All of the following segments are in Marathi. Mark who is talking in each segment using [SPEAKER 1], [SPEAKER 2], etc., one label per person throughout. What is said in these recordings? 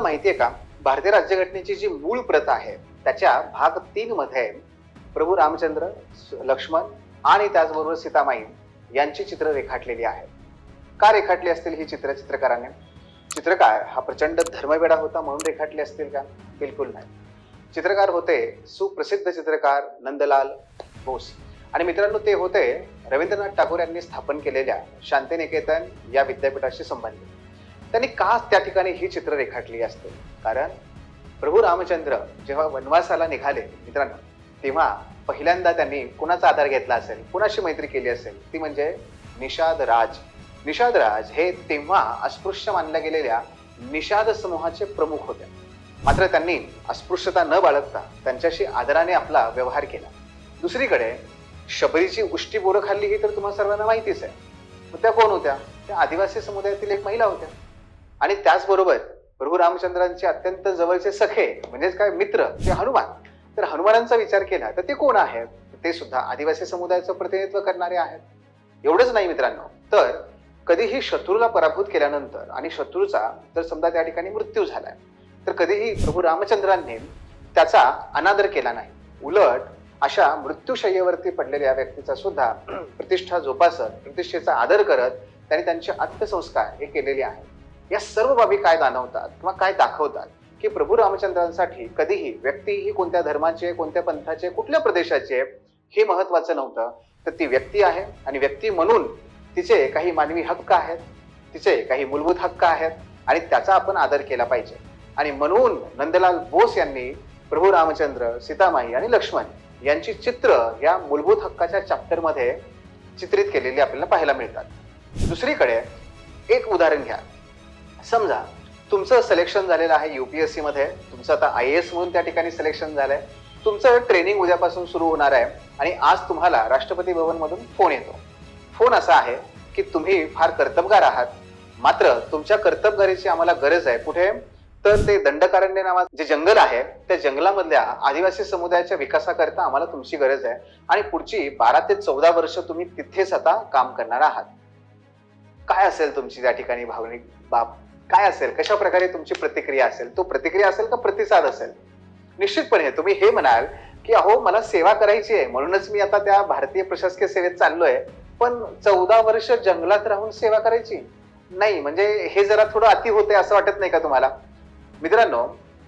[SPEAKER 1] माहितीये का, भारतीय राज्यघटनेची जी मूळ प्रत आहे त्याच्या भाग 3 मध्ये प्रभू रामचंद्र, लक्ष्मण आणि त्याचबरोबर सीतामाई यांची चित्र रेखाटलेली आहेत. का रेखाटली असतील ही चित्र चित्रकाराने? चित्रकार हा प्रचंड धर्मवेडा होता म्हणून रेखाटले असतील का? बिलकुल नाही. चित्रकार होते सुप्रसिद्ध चित्रकार नंदलाल बोस. आणि मित्रांनो, ते होते रवींद्रनाथ टागोर यांनी स्थापन केलेल्या शांतिनिकेतन या विद्यापीठाशी संबंधित. त्यांनी का त्या ठिकाणी ही चित्र रेखाटली असतील? कारण प्रभू रामचंद्र जेव्हा वनवासाला निघाले मित्रांनो, तेव्हा पहिल्यांदा त्यांनी कुणाचा आधार घेतला असेल, कुणाशी मैत्री केली असेल? ती म्हणजे निषाद राज. निषाद राज हे तेव्हा अस्पृश्य मानल्या गेलेल्या निषाद समूहाचे प्रमुख होते. मात्र त्यांनी अस्पृश्यता न बाळगता त्यांच्याशी आदराने आपला व्यवहार केला. दुसरीकडे शबरीची उष्टी बोरं खाल्ली ही तर तुम्हा सर्वांना माहितीच आहे. त्या कोण होत्या? त्या आदिवासी समुदायातील एक महिला होत्या. आणि त्याचबरोबर प्रभू रामचंद्रांचे अत्यंत जवळचे सखे म्हणजेच काय मित्र ते हनुमान. तर हनुमानांचा विचार केला तर ते कोण आहेत? ते सुद्धा आदिवासी समुदायाचं प्रतिनिधित्व करणारे आहेत. एवढंच नाही मित्रांनो, तर कधीही शत्रूला पराभूत केल्यानंतर आणि शत्रूचा जर समजा त्या ठिकाणी मृत्यू झालाय तर कधीही प्रभू रामचंद्रांनी त्याचा अनादर केला नाही. उलट अशा मृत्यूशय्येवरती पडलेल्या व्यक्तीचा सुद्धा प्रतिष्ठा जोपासत, प्रतिष्ठेचा आदर करत त्यांनी त्यांचे अंत्यसंस्कार हे केलेले आहेत. या सर्व बाबी काय जाणवतात किंवा काय दाखवतात की प्रभू रामचंद्रांसाठी कधीही व्यक्ती ही कोणत्या धर्माचे, कोणत्या पंथाचे, कुठल्या प्रदेशाचे हे महत्वाचं नव्हतं. तर ती व्यक्ती आहे आणि व्यक्ती म्हणून तिचे काही मानवी हक्क आहेत, तिचे काही मूलभूत हक्क आहेत आणि त्याचा आपण आदर केला पाहिजे. आणि म्हणून नंदलाल बोस यांनी प्रभू रामचंद्र, सीतामाई आणि लक्ष्मण यांची चित्र या मूलभूत हक्काच्या चॅप्टर मध्ये चित्रित केलेली आपल्याला पाहायला मिळतात. दुसरीकडे एक उदाहरण घ्या. समजा तुमचं सिलेक्शन झालेलं आहे UPSC मध्ये, तुमचं आता IAS म्हणून त्या ठिकाणी सिलेक्शन झालंय. तुमचं ट्रेनिंग उद्यापासून सुरू होणार आहे आणि आज तुम्हाला राष्ट्रपती भवन मधून फोन येतो. फोन असा आहे की तुम्ही फार कर्तबगार आहात, मात्र तुमच्या कर्तबगारीची आम्हाला गरज आहे. कुठे? तर ते दंडकारण्य नावाचं जे जंगल आहे त्या जंगलामधल्या आदिवासी समुदायाच्या विकासाकरता आम्हाला तुमची गरज आहे आणि पुढची 12 ते 14 वर्ष तुम्ही तिथेच आता काम करणार आहात. काय असेल तुमची त्या ठिकाणी भावनिक बाब? काय असेल? कशा प्रकारे तुमची प्रतिक्रिया असेल? तो प्रतिक्रिया असेल का प्रतिसाद असेल? निश्चितपणे तुम्ही हे म्हणाल की अहो, मला सेवा करायची आहे म्हणूनच मी आता त्या भारतीय प्रशासकीय सेवेत चाललोय, पण 14 वर्ष जंगलात राहून सेवा करायची नाही, म्हणजे हे जरा थोडं अति होते असं वाटत नाही का तुम्हाला? मित्रांनो,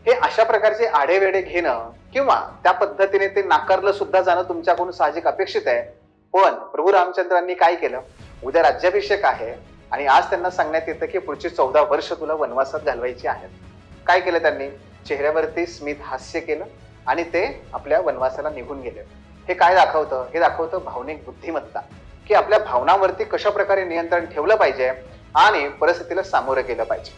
[SPEAKER 1] हे अशा प्रकारचे आढेवेढे घेणं किंवा त्या पद्धतीने ते नाकारलं सुद्धा जाणं तुमच्याकडून साहजिक अपेक्षित आहे. पण प्रभू रामचंद्रांनी काय केलं? उद्या राज्याभिषेक आहे आणि आज त्यांना सांगण्यात येतं की पुढची 14 वर्ष तुला वनवासात घालवायची आहेत. काय केलं त्यांनी? चेहऱ्यावरती स्मित हास्य केलं आणि ते आपल्या वनवासाला निघून गेले. हे काय दाखवतं? हे दाखवतं भावनिक बुद्धिमत्ता, की आपल्या भावनांवरती कशा प्रकारे नियंत्रण ठेवलं पाहिजे आणि परिस्थितीला सामोरं गेलं पाहिजे.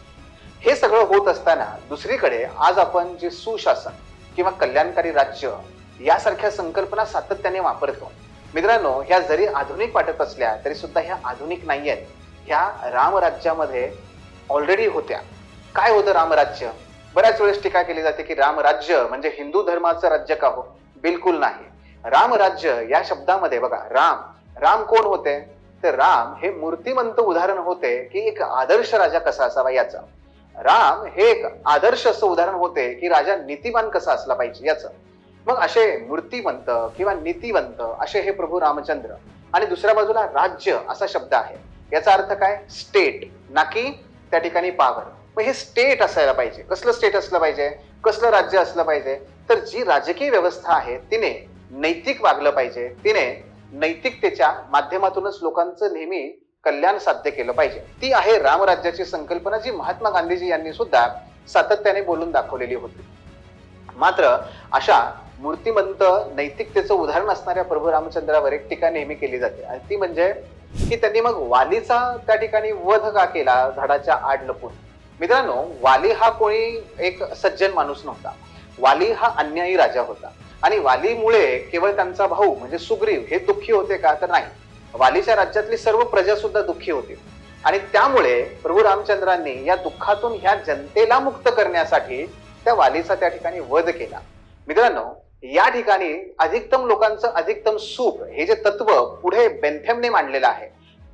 [SPEAKER 1] हे सगळं होत असताना दुसरीकडे आज आपण जे सुशासन किंवा कल्याणकारी राज्य यासारख्या संकल्पना सातत्याने वापरतो. मित्रांनो, ह्या जरी आधुनिक वाटत असल्या तरी सुद्धा ह्या आधुनिक नाहीयेत. ह्या रामराज्यामध्ये ऑलरेडी होत्या. काय होतं रामराज्य? बऱ्याच वेळेस टीका केली जाते की रामराज्य म्हणजे हिंदू धर्माचं राज्य का हो? बिलकुल नाही. रामराज्य या शब्दामध्ये बघा, राम कोण होते? तर राम हे मूर्तिमंत उदाहरण होते की एक आदर्श राजा कसा असावा याचं. राम हे एक आदर्श असं उदाहरण होते की राजा नीतिवान कसा असला पाहिजे याचं. मग असे मूर्तिमंत किंवा नीतिवंत असे हे प्रभू रामचंद्र. आणि दुसऱ्या बाजूला राज्य असा शब्द आहे. याचा अर्थ काय? स्टेट, ना की त्या ठिकाणी पॉवर. मग हे स्टेट असायला पाहिजे. कसलं स्टेट असलं पाहिजे? कसलं राज्य असलं पाहिजे? तर जी राजकीय व्यवस्था आहे तिने नैतिक वागलं पाहिजे. तिने नैतिकतेच्या माध्यमातूनच लोकांचं नेहमी कल्याण साध्य केलं पाहिजे. ती आहे रामराज्याची संकल्पना, जी महात्मा गांधीजी यांनी सुद्धा सातत्याने बोलून दाखवलेली होती. मात्र अशा मूर्तिमंत नैतिकतेचं उदाहरण असणाऱ्या प्रभू रामचंद्रावर एक टीका नेहमी केली जाते आणि ती म्हणजे की त्यांनी मग वालीचा त्या ठिकाणी वध का केला झाडाच्या आड लपून? मित्रांनो, वाली हा कोणी एक सज्जन माणूस नव्हता. वाली हा अन्यायी राजा होता आणि वालीमुळे केवळ त्यांचा भाऊ म्हणजे सुग्रीव हे दुःखी होते का? तर नाही. वालीच्या राज्यातली सर्व प्रजा सुद्धा दुःखी होती आणि त्यामुळे प्रभू रामचंद्रांनी या दुःखातून ह्या जनतेला मुक्त करण्यासाठी त्या वालीचा त्या ठिकाणी वध केला. मित्रांनो, या ठिकाणी अधिकतम लोकांचं अधिकतम सुख हे जे तत्व पुढे बेंथेमने मांडलेलं आहे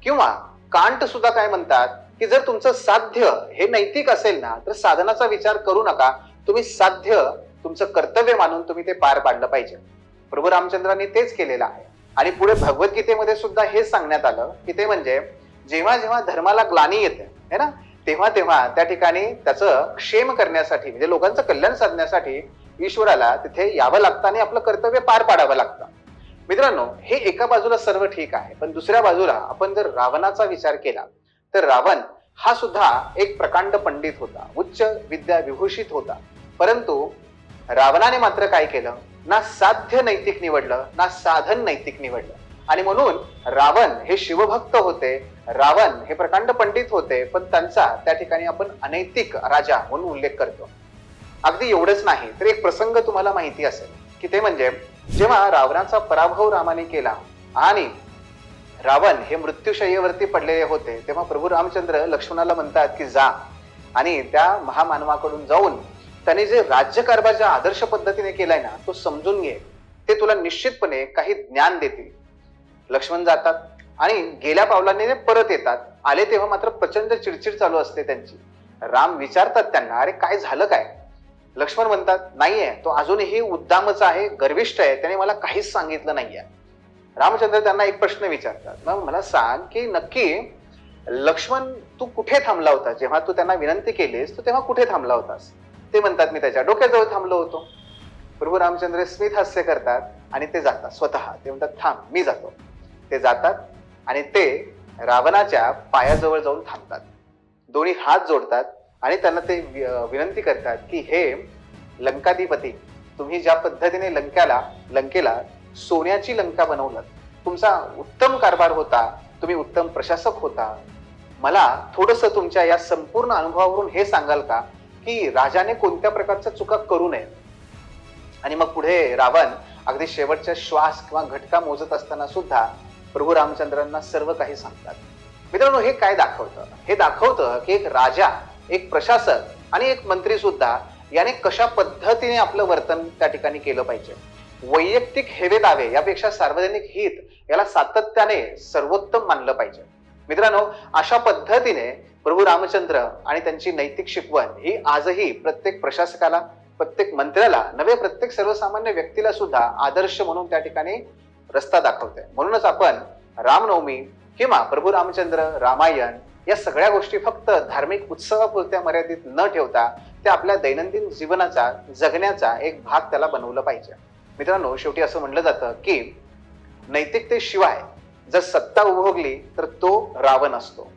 [SPEAKER 1] किंवा कांट सुद्धा काय म्हणतात की जर तुमचं साध्य हे नैतिक असेल ना तर साधनाचा विचार करू नका, तुम्ही साध्य तुमचं कर्तव्य मानून तुम्ही ते पार पाडलं पाहिजे. प्रभू रामचंद्रांनी तेच केलेलं आहे. आणि पुढे भगवद्गीतेमध्ये सुद्धा हेच सांगण्यात आलं की ते म्हणजे जेव्हा जेव्हा धर्माला ग्लानी येते है ना, तेव्हा तेव्हा त्या ठिकाणी त्याचं क्षेम करण्यासाठी म्हणजे लोकांचं कल्याण साधण्यासाठी ईश्वराला तिथे यावं लागतं आणि आपलं कर्तव्य पार पाडावं लागतं. मित्रांनो, हे एका बाजूला सर्व ठीक आहे, पण दुसऱ्या बाजूला आपण जर रावणाचा विचार केला तर रावण हा सुद्धा एक प्रकांड पंडित होता, उच्च विद्या विभूषित होता. परंतु रावणाने मात्र काय केलं, ना साध्य नैतिक निवडलं ना साधन नैतिक निवडलं. आणि म्हणून रावण हे शिवभक्त होते, रावण हे प्रकांड पंडित होते, पण त्यांचा त्या ठिकाणी आपण अनैतिक राजा म्हणून उल्लेख करतो. अगदी एवढंच नाही तर एक प्रसंग तुम्हाला माहिती असेल की ते म्हणजे जेव्हा रावणाचा पराभव रामाने केला आणि रावण हे मृत्यूशय्येवरती पडलेले होते, तेव्हा प्रभू रामचंद्र लक्ष्मणाला म्हणतात की जा आणि त्या महामानवाकडून जाऊन त्याने जे राज्यकारभार ज्या आदर्श पद्धतीने केलाय ना तो समजून घे, ते तुला निश्चितपणे काही ज्ञान देतील. लक्ष्मण जातात आणि गेल्या पावलाने परत येतात. आले तेव्हा मात्र प्रचंड चिडचिड चालू असते त्यांची. राम विचारतात त्यांना, अरे काय झालं काय? लक्ष्मण म्हणतात, नाहीये, तो अजूनही उद्दामच आहे, गर्विष्ठ आहे, त्याने मला काहीच सांगितलं नाहीये. रामचंद्र त्यांना एक प्रश्न विचारतात, मग मला सांग की नक्की लक्ष्मण तू कुठे थांबला होता? जेव्हा तू त्यांना विनंती केलीस तू तेव्हा कुठे थांबला होतास? ते म्हणतात, मी त्याच्या डोक्याजवळ थांबलो होतो. प्रभू रामचंद्र स्मित हास्य करतात आणि ते जातात स्वतः. ते म्हणतात, थांब, मी जातो. ते जातात आणि ते रावणाच्या पायाजवळ जाऊन थांबतात, दोन्ही हात जोडतात आणि त्यांना ते विनंती करतात की हे लंकाधिपती, तुम्ही ज्या पद्धतीने लंकेला सोन्याची लंका बनवलं, तुमचा उत्तम कारभार होता, तुम्ही उत्तम प्रशासक होता. मला थोडंसं तुमच्या या संपूर्ण अनुभवावरून हे सांगाल का की राजाने कोणत्या प्रकारच्या चुका करू नये? आणि मग पुढे रावण अगदी शेवटच्या श्वास किंवा घटका मोजत असताना सुद्धा प्रभू रामचंद्रांना सर्व काही सांगतात. मित्रांनो, हे काय दाखवतं? हे दाखवतं की एक राजा, एक प्रशासक आणि एक मंत्री सुद्धा याने कशा पद्धतीने आपलं वर्तन त्या ठिकाणी केलं पाहिजे. वैयक्तिक हेवे दावे यापेक्षा सार्वजनिक हित याला सातत्याने सर्वोत्तम मानलं पाहिजे. मित्रांनो, अशा पद्धतीने प्रभू रामचंद्र आणि त्यांची नैतिक शिकवण ही आजही प्रत्येक प्रशासकाला, प्रत्येक मंत्र्याला नव्हे, प्रत्येक सर्वसामान्य व्यक्तीला सुद्धा आदर्श म्हणून त्या ठिकाणी रस्ता दाखवते. म्हणूनच आपण रामनवमी किंवा प्रभू रामचंद्र, रामायण या सगळ्या गोष्टी फक्त धार्मिक उत्सवापुरत्या मर्यादित न ठेवता त्या आपल्या दैनंदिन जीवनाचा, जगण्याचा एक भाग त्याला बनवलं पाहिजे. मित्रांनो, शेवटी असं म्हणलं जातं की नैतिकतेशिवाय जर सत्ता उपभोगली तर तो रावण असतो.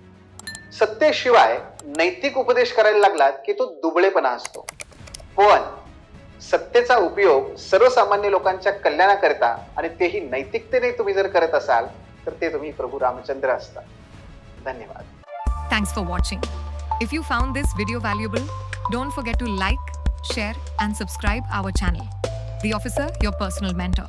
[SPEAKER 1] सत्तेशिवाय नैतिक उपदेश करायला लागलात की तो दुबळेपणा असतो. पण सत्तेचा उपयोग सर्वसामान्य लोकांच्या कल्याणाकरता आणि तेही नैतिकतेने तुम्ही जर करत असाल तर ते तुम्ही प्रभू रामचंद्र असतात. धन्यवाद.
[SPEAKER 2] Thanks for watching. If you found this video valuable, don't forget to like, share and subscribe our channel. The Officer, your personal mentor.